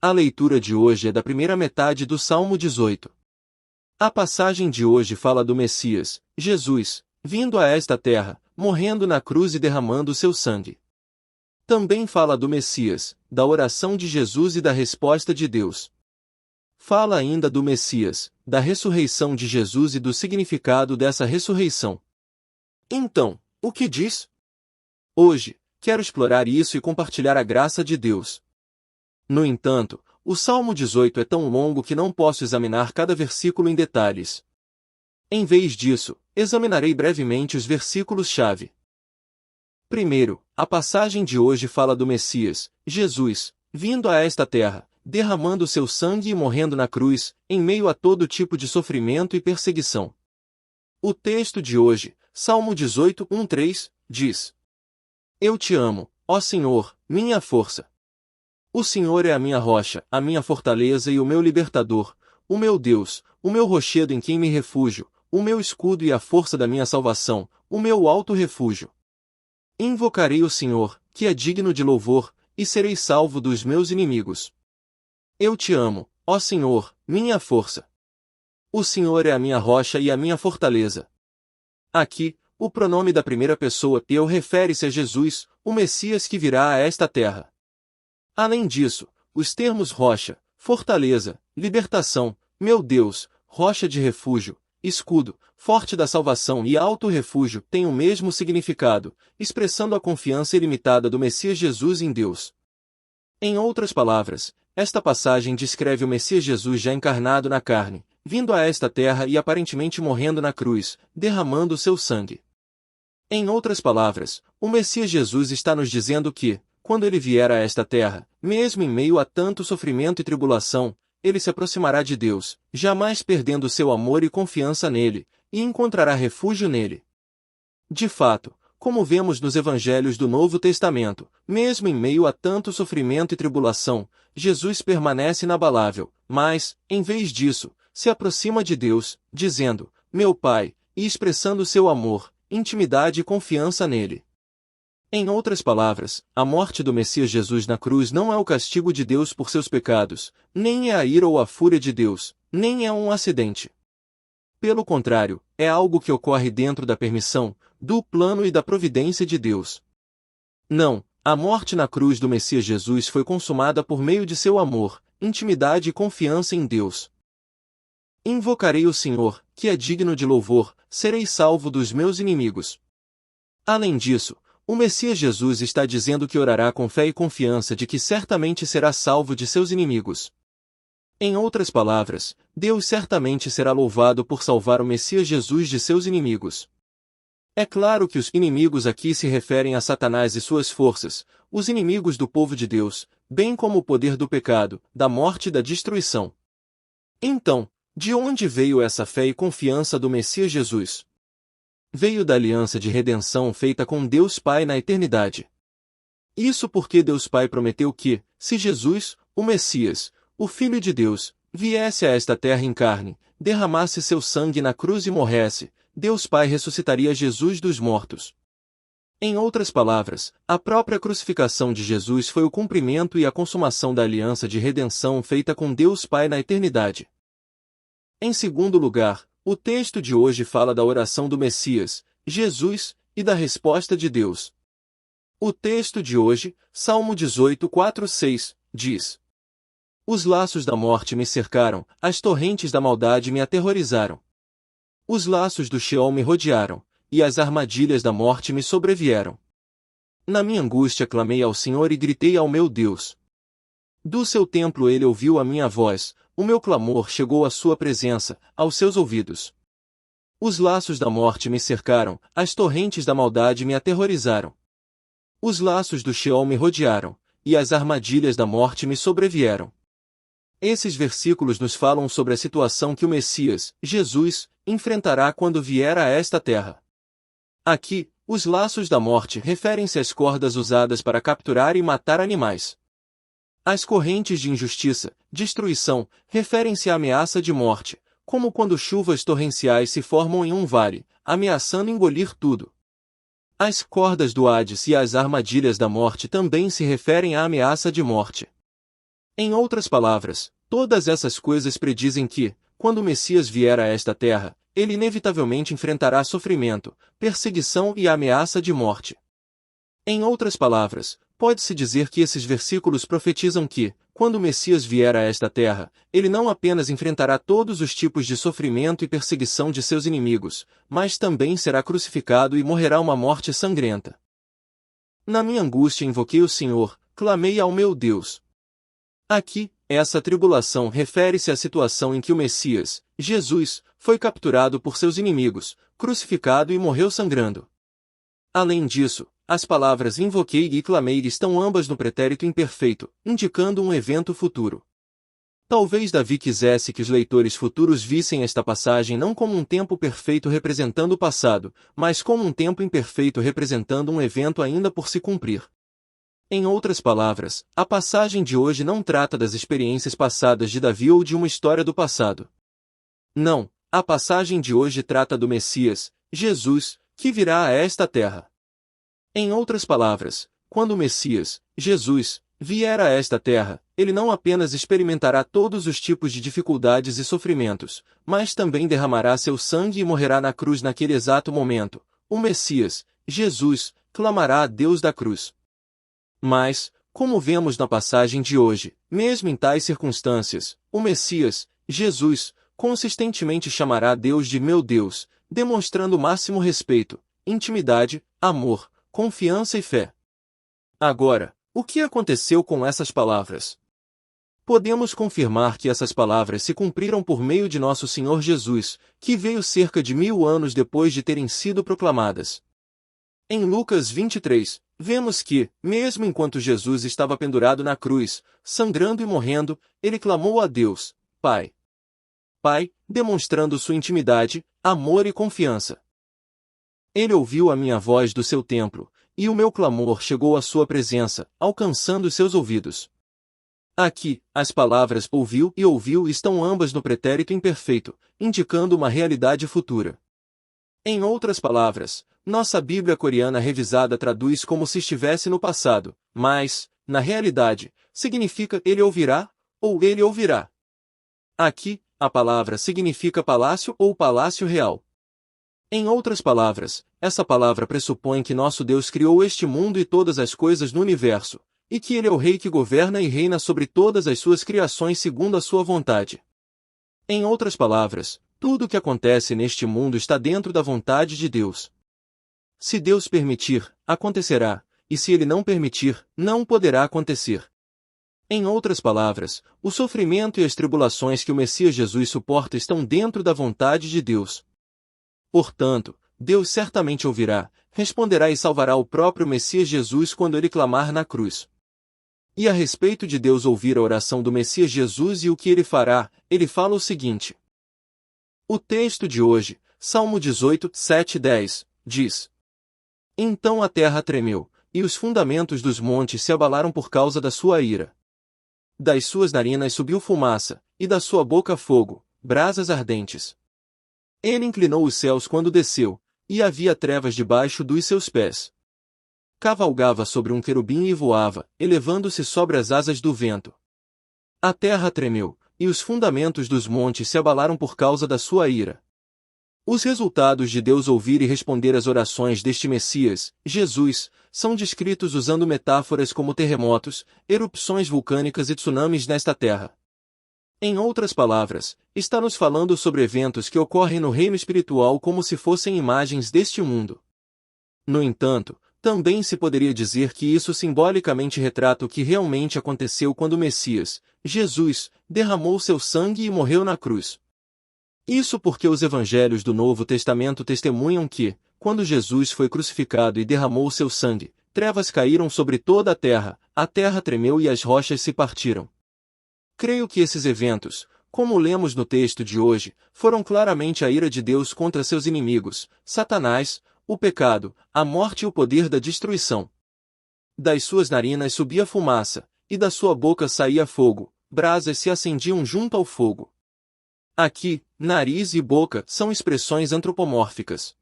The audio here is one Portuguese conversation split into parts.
A leitura de hoje é da primeira metade do Salmo 18. A passagem de hoje fala do Messias, Jesus, vindo a esta terra, morrendo na cruz e derramando seu sangue. Também fala do Messias, da oração de Jesus e da resposta de Deus. Fala ainda do Messias, da ressurreição de Jesus e do significado dessa ressurreição. Então, o que diz? Hoje, quero explorar isso e compartilhar a graça de Deus. No entanto, o Salmo 18 é tão longo que não posso examinar cada versículo em detalhes. Em vez disso, examinarei brevemente os versículos-chave. Primeiro, a passagem de hoje fala do Messias, Jesus, vindo a esta terra, derramando seu sangue e morrendo na cruz, em meio a todo tipo de sofrimento e perseguição. O texto de hoje, Salmo 18, 1-3, diz: Eu te amo, ó Senhor, minha força. O Senhor é a minha rocha, a minha fortaleza e o meu libertador, o meu Deus, o meu rochedo em quem me refúgio, o meu escudo e a força da minha salvação, o meu alto refúgio. Invocarei o Senhor, que é digno de louvor, e serei salvo dos meus inimigos. Eu te amo, ó Senhor, minha força. O Senhor é a minha rocha e a minha fortaleza. Aqui, o pronome da primeira pessoa eu refere-se a Jesus, o Messias que virá a esta terra. Além disso, os termos rocha, fortaleza, libertação, meu Deus, rocha de refúgio, escudo, forte da salvação e alto refúgio têm o mesmo significado, expressando a confiança ilimitada do Messias Jesus em Deus. Em outras palavras, esta passagem descreve o Messias Jesus já encarnado na carne, vindo a esta terra e aparentemente morrendo na cruz, derramando seu sangue. Em outras palavras, o Messias Jesus está nos dizendo que, quando ele vier a esta terra, mesmo em meio a tanto sofrimento e tribulação, ele se aproximará de Deus, jamais perdendo seu amor e confiança nele, e encontrará refúgio nele. De fato, como vemos nos evangelhos do Novo Testamento, mesmo em meio a tanto sofrimento e tribulação, Jesus permanece inabalável, mas, em vez disso, se aproxima de Deus, dizendo, meu Pai, e expressando seu amor, intimidade e confiança nele. Em outras palavras, a morte do Messias Jesus na cruz não é o castigo de Deus por seus pecados, nem é a ira ou a fúria de Deus, nem é um acidente. Pelo contrário, é algo que ocorre dentro da permissão, do plano e da providência de Deus. Não, a morte na cruz do Messias Jesus foi consumada por meio de seu amor, intimidade e confiança em Deus. Invocarei o Senhor, que é digno de louvor, serei salvo dos meus inimigos. Além disso, o Messias Jesus está dizendo que orará com fé e confiança de que certamente será salvo de seus inimigos. Em outras palavras, Deus certamente será louvado por salvar o Messias Jesus de seus inimigos. É claro que os inimigos aqui se referem a Satanás e suas forças, os inimigos do povo de Deus, bem como o poder do pecado, da morte e da destruição. Então, de onde veio essa fé e confiança do Messias Jesus? Veio da aliança de redenção feita com Deus Pai na eternidade. Isso porque Deus Pai prometeu que, se Jesus, o Messias, o Filho de Deus, viesse a esta terra em carne, derramasse seu sangue na cruz e morresse, Deus Pai ressuscitaria Jesus dos mortos. Em outras palavras, a própria crucificação de Jesus foi o cumprimento e a consumação da aliança de redenção feita com Deus Pai na eternidade. Em segundo lugar, o texto de hoje fala da oração do Messias, Jesus, e da resposta de Deus. O texto de hoje, Salmo 18, 4-6, diz: Os laços da morte me cercaram, as torrentes da maldade me aterrorizaram. Os laços do Sheol me rodearam, e as armadilhas da morte me sobrevieram. Na minha angústia clamei ao Senhor e gritei ao meu Deus. Do seu templo ele ouviu a minha voz, o meu clamor chegou à sua presença, aos seus ouvidos. Os laços da morte me cercaram, as torrentes da maldade me aterrorizaram. Os laços do Sheol me rodearam, e as armadilhas da morte me sobrevieram. Esses versículos nos falam sobre a situação que o Messias, Jesus, enfrentará quando vier a esta terra. Aqui, os laços da morte referem-se às cordas usadas para capturar e matar animais. As correntes de injustiça, destruição, referem-se à ameaça de morte, como quando chuvas torrenciais se formam em um vale, ameaçando engolir tudo. As cordas do Hades e as armadilhas da morte também se referem à ameaça de morte. Em outras palavras, todas essas coisas predizem que, quando o Messias vier a esta terra, ele inevitavelmente enfrentará sofrimento, perseguição e a ameaça de morte. Em outras palavras, pode-se dizer que esses versículos profetizam que, quando o Messias vier a esta terra, ele não apenas enfrentará todos os tipos de sofrimento e perseguição de seus inimigos, mas também será crucificado e morrerá uma morte sangrenta. Na minha angústia invoquei o Senhor, clamei ao meu Deus. Aqui, essa tribulação refere-se à situação em que o Messias, Jesus, foi capturado por seus inimigos, crucificado e morreu sangrando. Além disso, as palavras invoquei e clamei estão ambas no pretérito imperfeito, indicando um evento futuro. Talvez Davi quisesse que os leitores futuros vissem esta passagem não como um tempo perfeito representando o passado, mas como um tempo imperfeito representando um evento ainda por se cumprir. Em outras palavras, a passagem de hoje não trata das experiências passadas de Davi ou de uma história do passado. Não, a passagem de hoje trata do Messias, Jesus, que virá a esta terra. Em outras palavras, quando o Messias, Jesus, vier a esta terra, ele não apenas experimentará todos os tipos de dificuldades e sofrimentos, mas também derramará seu sangue e morrerá na cruz naquele exato momento. O Messias, Jesus, clamará a Deus da cruz. Mas, como vemos na passagem de hoje, mesmo em tais circunstâncias, o Messias, Jesus, consistentemente chamará a Deus de meu Deus, demonstrando o máximo respeito, intimidade, amor, confiança e fé. Agora, o que aconteceu com essas palavras? Podemos confirmar que essas palavras se cumpriram por meio de nosso Senhor Jesus, que veio cerca de 1000 anos depois de terem sido proclamadas. Em Lucas 23, vemos que, mesmo enquanto Jesus estava pendurado na cruz, sangrando e morrendo, ele clamou a Deus, Pai. Pai, demonstrando sua intimidade, amor e confiança. Ele ouviu a minha voz do seu templo, e o meu clamor chegou à sua presença, alcançando seus ouvidos. Aqui, as palavras ouviu e ouviu estão ambas no pretérito imperfeito, indicando uma realidade futura. Em outras palavras, nossa Bíblia coreana revisada traduz como se estivesse no passado, mas, na realidade, significa ele ouvirá, ou ele ouvirá. Aqui, a palavra significa palácio ou palácio real. Em outras palavras, essa palavra pressupõe que nosso Deus criou este mundo e todas as coisas no universo, e que ele é o rei que governa e reina sobre todas as suas criações segundo a sua vontade. Em outras palavras, tudo o que acontece neste mundo está dentro da vontade de Deus. Se Deus permitir, acontecerá, e se ele não permitir, não poderá acontecer. Em outras palavras, o sofrimento e as tribulações que o Messias Jesus suporta estão dentro da vontade de Deus. Portanto, Deus certamente ouvirá, responderá e salvará o próprio Messias Jesus quando ele clamar na cruz. E a respeito de Deus ouvir a oração do Messias Jesus e o que ele fará, ele fala o seguinte. O texto de hoje, Salmo 18, 7 e 10, diz: Então a terra tremeu, e os fundamentos dos montes se abalaram por causa da sua ira. Das suas narinas subiu fumaça, e da sua boca fogo, brasas ardentes. Ele inclinou os céus quando desceu, e havia trevas debaixo dos seus pés. Cavalgava sobre um querubim e voava, elevando-se sobre as asas do vento. A terra tremeu, e os fundamentos dos montes se abalaram por causa da sua ira. Os resultados de Deus ouvir e responder às orações deste Messias, Jesus, são descritos usando metáforas como terremotos, erupções vulcânicas e tsunamis nesta terra. Em outras palavras, está nos falando sobre eventos que ocorrem no reino espiritual como se fossem imagens deste mundo. No entanto, também se poderia dizer que isso simbolicamente retrata o que realmente aconteceu quando o Messias, Jesus, derramou seu sangue e morreu na cruz. Isso porque os evangelhos do Novo Testamento testemunham que, quando Jesus foi crucificado e derramou seu sangue, trevas caíram sobre toda a terra tremeu e as rochas se partiram. Creio que esses eventos, como lemos no texto de hoje, foram claramente a ira de Deus contra seus inimigos, Satanás, o pecado, a morte e o poder da destruição. Das suas narinas subia fumaça, e da sua boca saía fogo, brasas se acendiam junto ao fogo. Aqui, nariz e boca são expressões antropomórficas.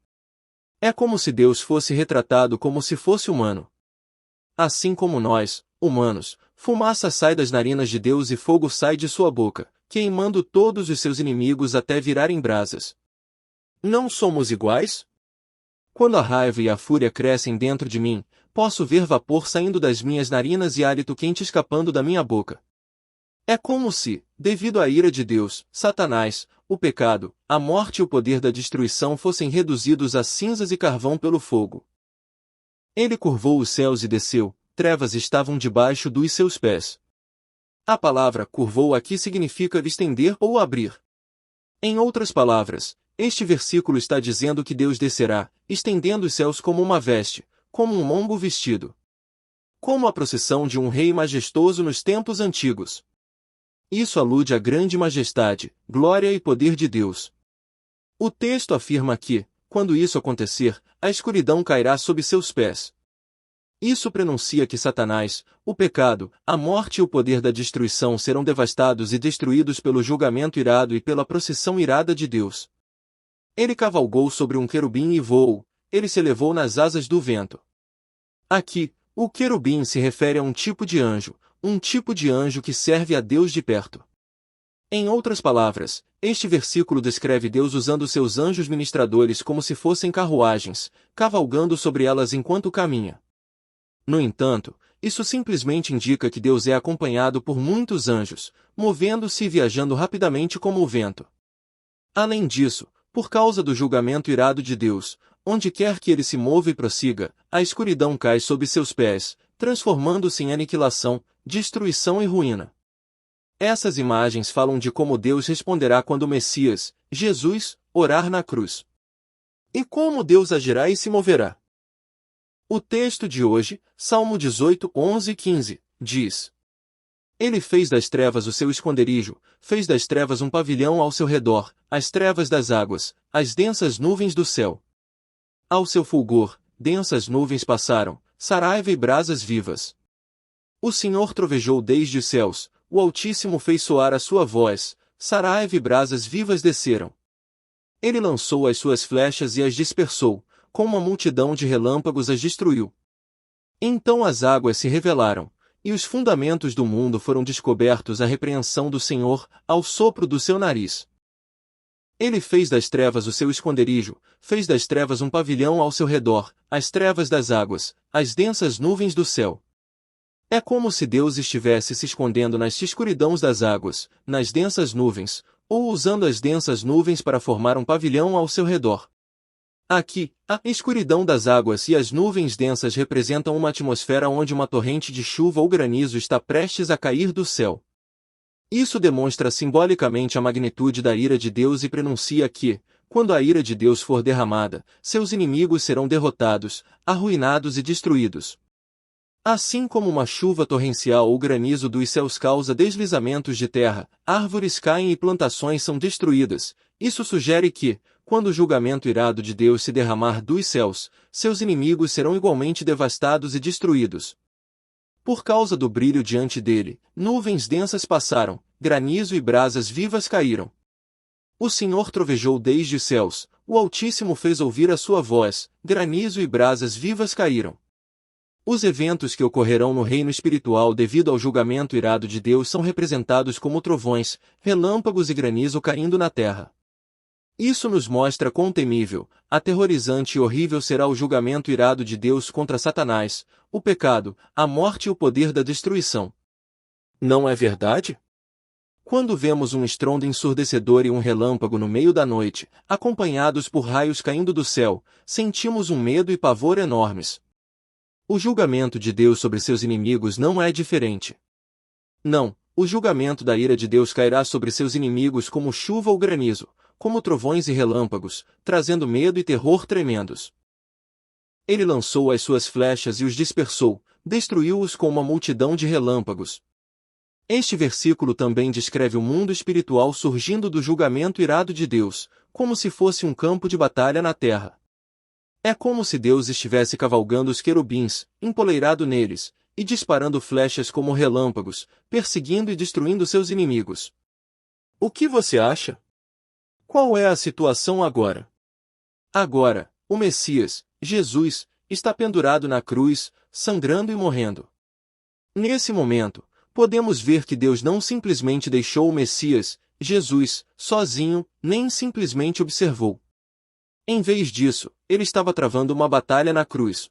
É como se Deus fosse retratado como se fosse humano. Assim como nós, humanos, fumaça sai das narinas de Deus e fogo sai de sua boca, queimando todos os seus inimigos até virarem brasas. Não somos iguais? Quando a raiva e a fúria crescem dentro de mim, posso ver vapor saindo das minhas narinas e hálito quente escapando da minha boca. É como se, devido à ira de Deus, Satanás, o pecado, a morte e o poder da destruição fossem reduzidos a cinzas e carvão pelo fogo. Ele curvou os céus e desceu, trevas estavam debaixo dos seus pés. A palavra curvou aqui significa estender ou abrir. Em outras palavras, este versículo está dizendo que Deus descerá, estendendo os céus como uma veste, como um lombo vestido. Como a procissão de um rei majestoso nos tempos antigos. Isso alude à grande majestade, glória e poder de Deus. O texto afirma que, quando isso acontecer, a escuridão cairá sob seus pés. Isso prenuncia que Satanás, o pecado, a morte e o poder da destruição serão devastados e destruídos pelo julgamento irado e pela procissão irada de Deus. Ele cavalgou sobre um querubim e voou, ele se elevou nas asas do vento. Aqui, o querubim se refere a um tipo de anjo que serve a Deus de perto. Em outras palavras, este versículo descreve Deus usando seus anjos ministradores como se fossem carruagens, cavalgando sobre elas enquanto caminha. No entanto, isso simplesmente indica que Deus é acompanhado por muitos anjos, movendo-se e viajando rapidamente como o vento. Além disso, por causa do julgamento irado de Deus, onde quer que ele se mova e prossiga, a escuridão cai sob seus pés, transformando-se em aniquilação, destruição e ruína. Essas imagens falam de como Deus responderá quando o Messias, Jesus, orar na cruz. E como Deus agirá e se moverá. O texto de hoje, Salmo 18, 11 e 15, diz: Ele fez das trevas o seu esconderijo, fez das trevas um pavilhão ao seu redor, as trevas das águas, as densas nuvens do céu. Ao seu fulgor, densas nuvens passaram, saraiva e brasas vivas. O Senhor trovejou desde os céus, o Altíssimo fez soar a sua voz, saraiva e brasas vivas desceram. Ele lançou as suas flechas e as dispersou, com uma multidão de relâmpagos as destruiu. Então as águas se revelaram, e os fundamentos do mundo foram descobertos à repreensão do Senhor, ao sopro do seu nariz. Ele fez das trevas o seu esconderijo, fez das trevas um pavilhão ao seu redor, as trevas das águas, as densas nuvens do céu. É como se Deus estivesse se escondendo nas escuridões das águas, nas densas nuvens, ou usando as densas nuvens para formar um pavilhão ao seu redor. Aqui, a escuridão das águas e as nuvens densas representam uma atmosfera onde uma torrente de chuva ou granizo está prestes a cair do céu. Isso demonstra simbolicamente a magnitude da ira de Deus e prenuncia que, quando a ira de Deus for derramada, seus inimigos serão derrotados, arruinados e destruídos. Assim como uma chuva torrencial ou granizo dos céus causa deslizamentos de terra, árvores caem e plantações são destruídas, isso sugere que, quando o julgamento irado de Deus se derramar dos céus, seus inimigos serão igualmente devastados e destruídos. Por causa do brilho diante dele, nuvens densas passaram, granizo e brasas vivas caíram. O Senhor trovejou desde os céus, o Altíssimo fez ouvir a sua voz, granizo e brasas vivas caíram. Os eventos que ocorrerão no reino espiritual devido ao julgamento irado de Deus são representados como trovões, relâmpagos e granizo caindo na terra. Isso nos mostra quão temível, aterrorizante e horrível será o julgamento irado de Deus contra Satanás, o pecado, a morte e o poder da destruição. Não é verdade? Quando vemos um estrondo ensurdecedor e um relâmpago no meio da noite, acompanhados por raios caindo do céu, sentimos um medo e pavor enormes. O julgamento de Deus sobre seus inimigos não é diferente. Não, o julgamento da ira de Deus cairá sobre seus inimigos como chuva ou granizo, como trovões e relâmpagos, trazendo medo e terror tremendos. Ele lançou as suas flechas e os dispersou, destruiu-os com uma multidão de relâmpagos. Este versículo também descreve o mundo espiritual surgindo do julgamento irado de Deus, como se fosse um campo de batalha na terra. É como se Deus estivesse cavalgando os querubins, empoleirado neles, e disparando flechas como relâmpagos, perseguindo e destruindo seus inimigos. O que você acha? Qual é a situação agora? Agora, o Messias, Jesus, está pendurado na cruz, sangrando e morrendo. Nesse momento, podemos ver que Deus não simplesmente deixou o Messias, Jesus, sozinho, nem simplesmente observou. Em vez disso, ele estava travando uma batalha na cruz.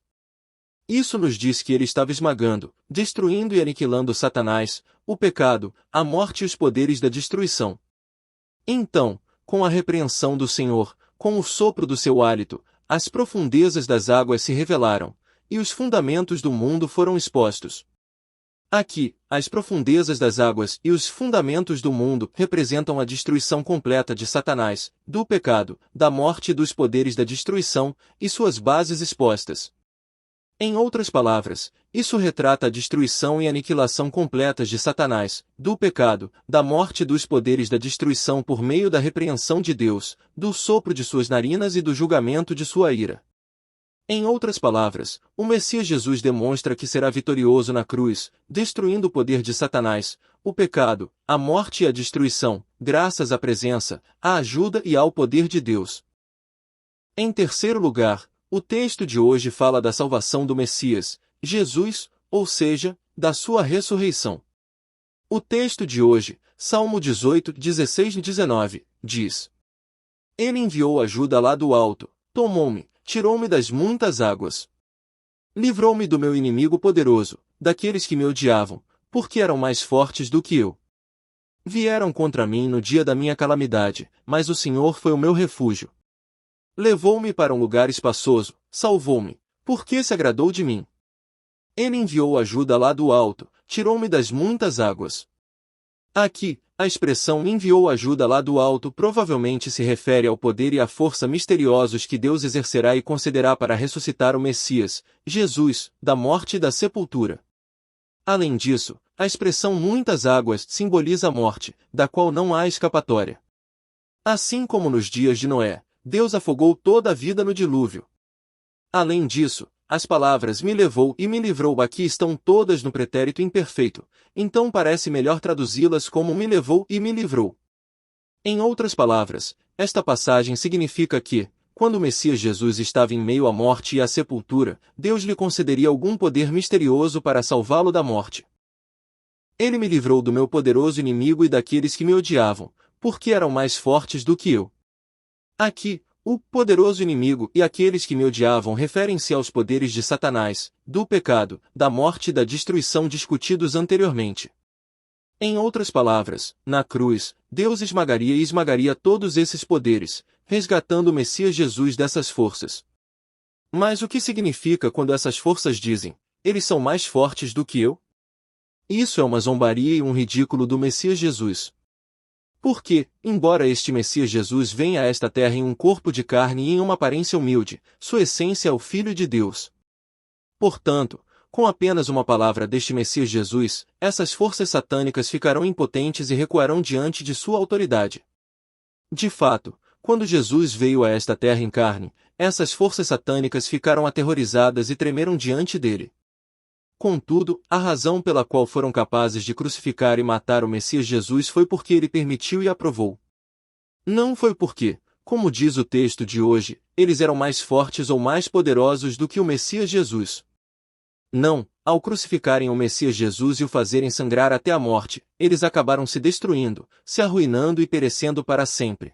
Isso nos diz que ele estava esmagando, destruindo e aniquilando Satanás, o pecado, a morte e os poderes da destruição. Então, com a repreensão do Senhor, com o sopro do seu hálito, as profundezas das águas se revelaram, e os fundamentos do mundo foram expostos. Aqui, as profundezas das águas e os fundamentos do mundo representam a destruição completa de Satanás, do pecado, da morte e dos poderes da destruição, e suas bases expostas. Em outras palavras, isso retrata a destruição e aniquilação completas de Satanás, do pecado, da morte e dos poderes da destruição por meio da repreensão de Deus, do sopro de suas narinas e do julgamento de sua ira. Em outras palavras, o Messias Jesus demonstra que será vitorioso na cruz, destruindo o poder de Satanás, o pecado, a morte e a destruição, graças à presença, à ajuda e ao poder de Deus. Em terceiro lugar, o texto de hoje fala da salvação do Messias, Jesus, ou seja, da sua ressurreição. O texto de hoje, Salmo 18, 16 e 19, diz: Ele enviou ajuda lá do alto, tomou-me, tirou-me das muitas águas. Livrou-me do meu inimigo poderoso, daqueles que me odiavam, porque eram mais fortes do que eu. Vieram contra mim no dia da minha calamidade, mas o Senhor foi o meu refúgio. Levou-me para um lugar espaçoso, salvou-me, porque se agradou de mim. Ele enviou ajuda lá do alto, tirou-me das muitas águas. Aqui, a expressão enviou ajuda lá do alto provavelmente se refere ao poder e à força misteriosos que Deus exercerá e concederá para ressuscitar o Messias, Jesus, da morte e da sepultura. Além disso, a expressão muitas águas simboliza a morte, da qual não há escapatória. Assim como nos dias de Noé, Deus afogou toda a vida no dilúvio. Além disso, as palavras me levou e me livrou aqui estão todas no pretérito imperfeito, então parece melhor traduzi-las como me levou e me livrou. Em outras palavras, esta passagem significa que, quando o Messias Jesus estava em meio à morte e à sepultura, Deus lhe concederia algum poder misterioso para salvá-lo da morte. Ele me livrou do meu poderoso inimigo e daqueles que me odiavam, porque eram mais fortes do que eu. Aqui, o poderoso inimigo e aqueles que me odiavam referem-se aos poderes de Satanás, do pecado, da morte e da destruição discutidos anteriormente. Em outras palavras, na cruz, Deus esmagaria todos esses poderes, resgatando o Messias Jesus dessas forças. Mas o que significa quando essas forças dizem, eles são mais fortes do que eu? Isso é uma zombaria e um ridículo do Messias Jesus. Porque, embora este Messias Jesus venha a esta terra em um corpo de carne e em uma aparência humilde, sua essência é o Filho de Deus. Portanto, com apenas uma palavra deste Messias Jesus, essas forças satânicas ficarão impotentes e recuarão diante de sua autoridade. De fato, quando Jesus veio a esta terra em carne, essas forças satânicas ficaram aterrorizadas e tremeram diante dele. Contudo, a razão pela qual foram capazes de crucificar e matar o Messias Jesus foi porque ele permitiu e aprovou. Não foi porque, como diz o texto de hoje, eles eram mais fortes ou mais poderosos do que o Messias Jesus. Não, ao crucificarem o Messias Jesus e o fazerem sangrar até a morte, eles acabaram se destruindo, se arruinando e perecendo para sempre.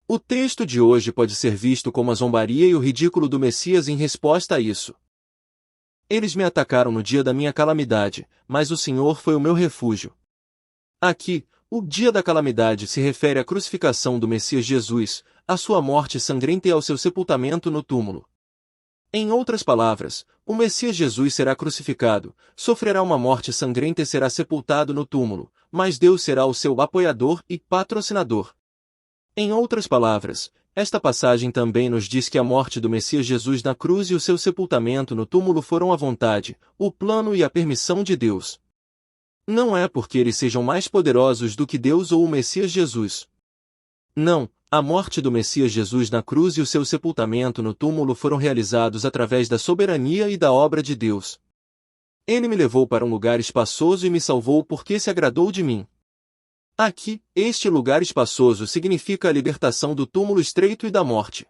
O texto de hoje pode ser visto como a zombaria e o ridículo do Messias em resposta a isso. Eles me atacaram no dia da minha calamidade, mas o Senhor foi o meu refúgio. Aqui, o dia da calamidade se refere à crucificação do Messias Jesus, à sua morte sangrenta e ao seu sepultamento no túmulo. Em outras palavras, o Messias Jesus será crucificado, sofrerá uma morte sangrenta e será sepultado no túmulo, mas Deus será o seu apoiador e patrocinador. Em outras palavras, esta passagem também nos diz que a morte do Messias Jesus na cruz e o seu sepultamento no túmulo foram a vontade, o plano e a permissão de Deus. Não é porque eles sejam mais poderosos do que Deus ou o Messias Jesus. Não, a morte do Messias Jesus na cruz e o seu sepultamento no túmulo foram realizados através da soberania e da obra de Deus. Ele me levou para um lugar espaçoso e me salvou porque se agradou de mim. Aqui, este lugar espaçoso significa a libertação do túmulo estreito e da morte.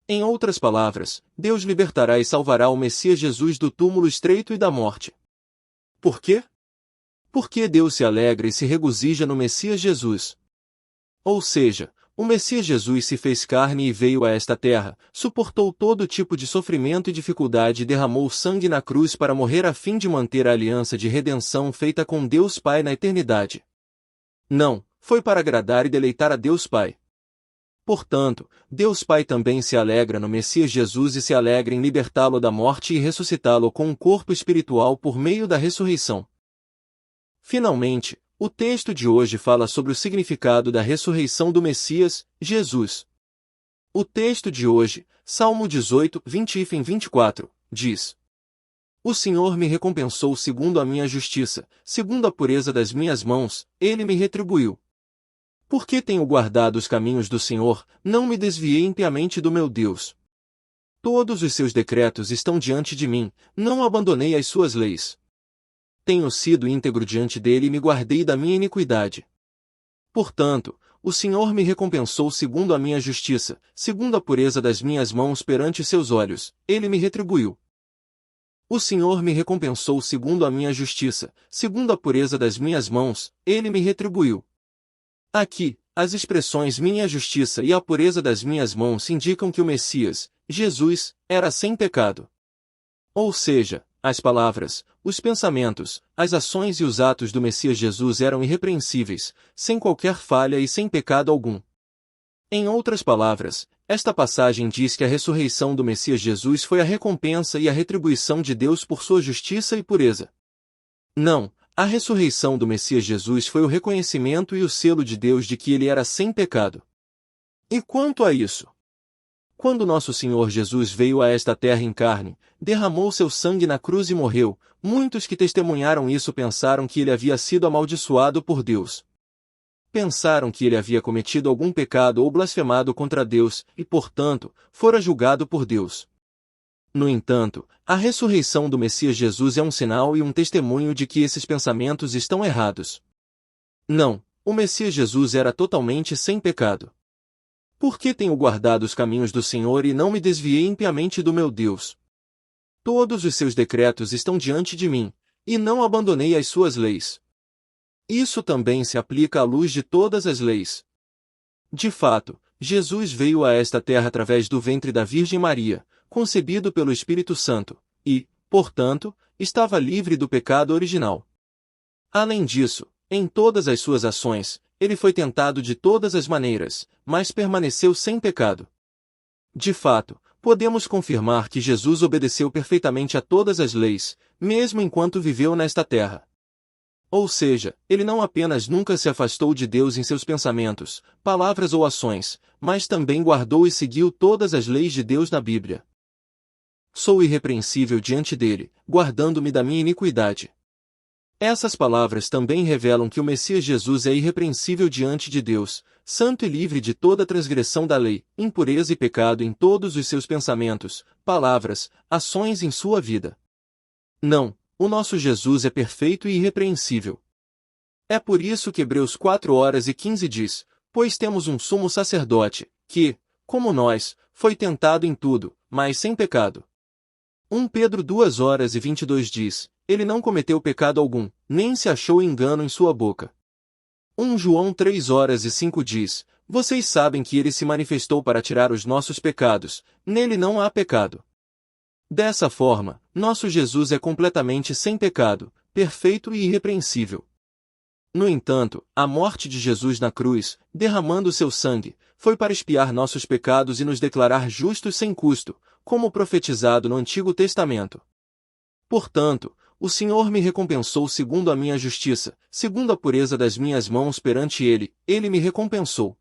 Em outras palavras, Deus libertará e salvará o Messias Jesus do túmulo estreito e da morte. Por quê? Por que Deus se alegra e se regozija no Messias Jesus? Ou seja, o Messias Jesus se fez carne e veio a esta terra, suportou todo tipo de sofrimento e dificuldade e derramou sangue na cruz para morrer a fim de manter a aliança de redenção feita com Deus Pai na eternidade. Não, foi para agradar e deleitar a Deus Pai. Portanto, Deus Pai também se alegra no Messias Jesus e se alegra em libertá-lo da morte e ressuscitá-lo com um corpo espiritual por meio da ressurreição. Finalmente, o texto de hoje fala sobre o significado da ressurreição do Messias, Jesus. O texto de hoje, Salmo 18, 20-24, diz: O Senhor me recompensou segundo a minha justiça, segundo a pureza das minhas mãos, Ele me retribuiu. Porque tenho guardado os caminhos do Senhor, não me desviei impiamente do meu Deus. Todos os seus decretos estão diante de mim, não abandonei as suas leis. Tenho sido íntegro diante dele e me guardei da minha iniquidade. Portanto, o Senhor me recompensou segundo a minha justiça, segundo a pureza das minhas mãos perante seus olhos, ele me retribuiu. O Senhor me recompensou segundo a minha justiça, segundo a pureza das minhas mãos, ele me retribuiu. Aqui, as expressões minha justiça e a pureza das minhas mãos indicam que o Messias, Jesus, era sem pecado. Ou seja, as palavras, os pensamentos, as ações e os atos do Messias Jesus eram irrepreensíveis, sem qualquer falha e sem pecado algum. Em outras palavras, esta passagem diz que a ressurreição do Messias Jesus foi a recompensa e a retribuição de Deus por sua justiça e pureza. Não, a ressurreição do Messias Jesus foi o reconhecimento e o selo de Deus de que ele era sem pecado. E quanto a isso? Quando nosso Senhor Jesus veio a esta terra em carne, derramou seu sangue na cruz e morreu, muitos que testemunharam isso pensaram que ele havia sido amaldiçoado por Deus. Pensaram que ele havia cometido algum pecado ou blasfemado contra Deus, e, portanto, fora julgado por Deus. No entanto, a ressurreição do Messias Jesus é um sinal e um testemunho de que esses pensamentos estão errados. Não, o Messias Jesus era totalmente sem pecado. Porque tenho guardado os caminhos do Senhor e não me desviei impiamente do meu Deus. Todos os seus decretos estão diante de mim, e não abandonei as suas leis. Isso também se aplica à luz de todas as leis. De fato, Jesus veio a esta terra através do ventre da Virgem Maria, concebido pelo Espírito Santo, e, portanto, estava livre do pecado original. Além disso, em todas as suas ações, ele foi tentado de todas as maneiras, mas permaneceu sem pecado. De fato, podemos confirmar que Jesus obedeceu perfeitamente a todas as leis, mesmo enquanto viveu nesta terra. Ou seja, ele não apenas nunca se afastou de Deus em seus pensamentos, palavras ou ações, mas também guardou e seguiu todas as leis de Deus na Bíblia. Sou irrepreensível diante dele, guardando-me da minha iniquidade. Essas palavras também revelam que o Messias Jesus é irrepreensível diante de Deus, santo e livre de toda transgressão da lei, impureza e pecado em todos os seus pensamentos, palavras, ações em sua vida. Não, o nosso Jesus é perfeito e irrepreensível. É por isso que Hebreus 4:15 diz, pois temos um sumo sacerdote, que, como nós, foi tentado em tudo, mas sem pecado. 1 Pedro 2:22 diz, ele não cometeu pecado algum, nem se achou engano em sua boca. 1 João 3:5 diz, vocês sabem que ele se manifestou para tirar os nossos pecados, nele não há pecado. Dessa forma, nosso Jesus é completamente sem pecado, perfeito e irrepreensível. No entanto, a morte de Jesus na cruz, derramando seu sangue, foi para expiar nossos pecados e nos declarar justos sem custo, como profetizado no Antigo Testamento. Portanto, o Senhor me recompensou segundo a minha justiça, segundo a pureza das minhas mãos perante ele, ele me recompensou.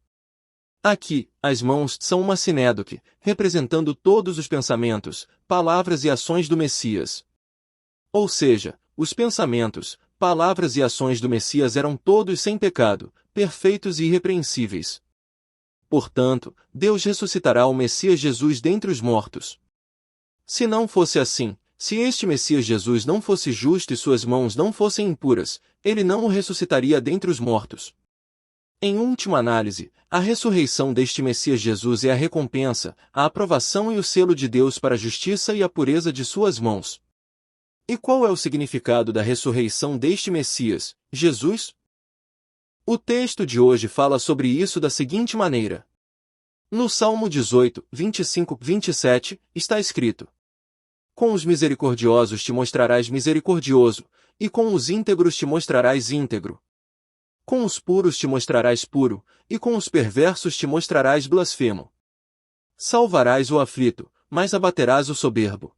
Aqui, as mãos são uma sinédoque, representando todos os pensamentos, palavras e ações do Messias. Ou seja, os pensamentos, palavras e ações do Messias eram todos sem pecado, perfeitos e irrepreensíveis. Portanto, Deus ressuscitará o Messias Jesus dentre os mortos. Se não fosse assim, se este Messias Jesus não fosse justo e suas mãos não fossem impuras, ele não o ressuscitaria dentre os mortos. Em última análise, a ressurreição deste Messias Jesus é a recompensa, a aprovação e o selo de Deus para a justiça e a pureza de suas mãos. E qual é o significado da ressurreição deste Messias, Jesus? O texto de hoje fala sobre isso da seguinte maneira. No Salmo 18, 25, 27, está escrito: Com os misericordiosos te mostrarás misericordioso, e com os íntegros te mostrarás íntegro. Com os puros te mostrarás puro, e com os perversos te mostrarás blasfemo. Salvarás o aflito, mas abaterás o soberbo.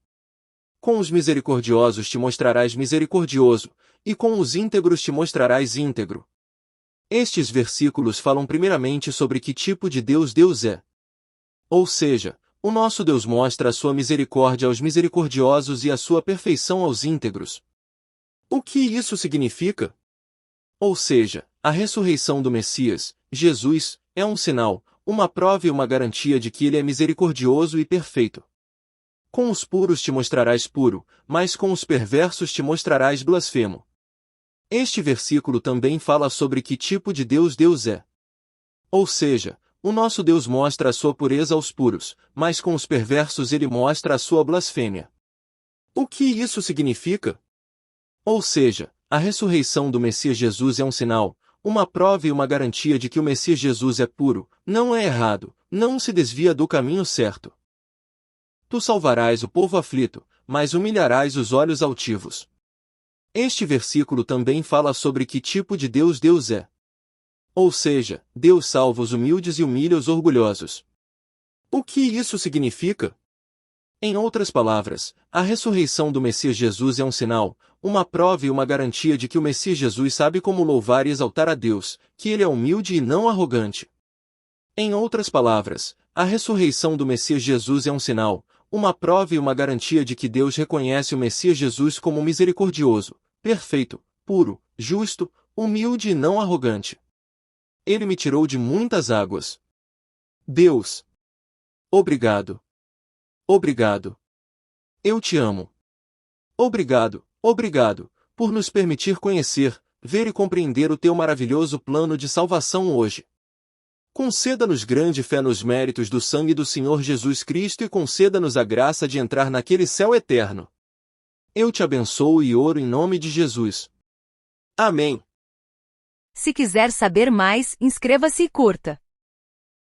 Com os misericordiosos te mostrarás misericordioso, e com os íntegros te mostrarás íntegro. Estes versículos falam primeiramente sobre que tipo de Deus Deus é. Ou seja, o nosso Deus mostra a sua misericórdia aos misericordiosos e a sua perfeição aos íntegros. O que isso significa? Ou seja, a ressurreição do Messias, Jesus, é um sinal, uma prova e uma garantia de que ele é misericordioso e perfeito. Com os puros te mostrarás puro, mas com os perversos te mostrarás blasfemo. Este versículo também fala sobre que tipo de Deus Deus é. Ou seja, o nosso Deus mostra a sua pureza aos puros, mas com os perversos ele mostra a sua blasfêmia. O que isso significa? Ou seja, a ressurreição do Messias Jesus é um sinal, uma prova e uma garantia de que o Messias Jesus é puro, não é errado, não se desvia do caminho certo. Tu salvarás o povo aflito, mas humilharás os olhos altivos. Este versículo também fala sobre que tipo de Deus Deus é. Ou seja, Deus salva os humildes e humilha os orgulhosos. O que isso significa? Em outras palavras, a ressurreição do Messias Jesus é um sinal, uma prova e uma garantia de que o Messias Jesus sabe como louvar e exaltar a Deus, que ele é humilde e não arrogante. Em outras palavras, a ressurreição do Messias Jesus é um sinal, uma prova e uma garantia de que Deus reconhece o Messias Jesus como misericordioso, perfeito, puro, justo, humilde e não arrogante. Ele me tirou de muitas águas. Deus. Obrigado. Obrigado. Eu te amo. Obrigado, obrigado, por nos permitir conhecer, ver e compreender o teu maravilhoso plano de salvação hoje. Conceda-nos grande fé nos méritos do sangue do Senhor Jesus Cristo e conceda-nos a graça de entrar naquele céu eterno. Eu te abençoo e oro em nome de Jesus. Amém. Se quiser saber mais, inscreva-se e curta.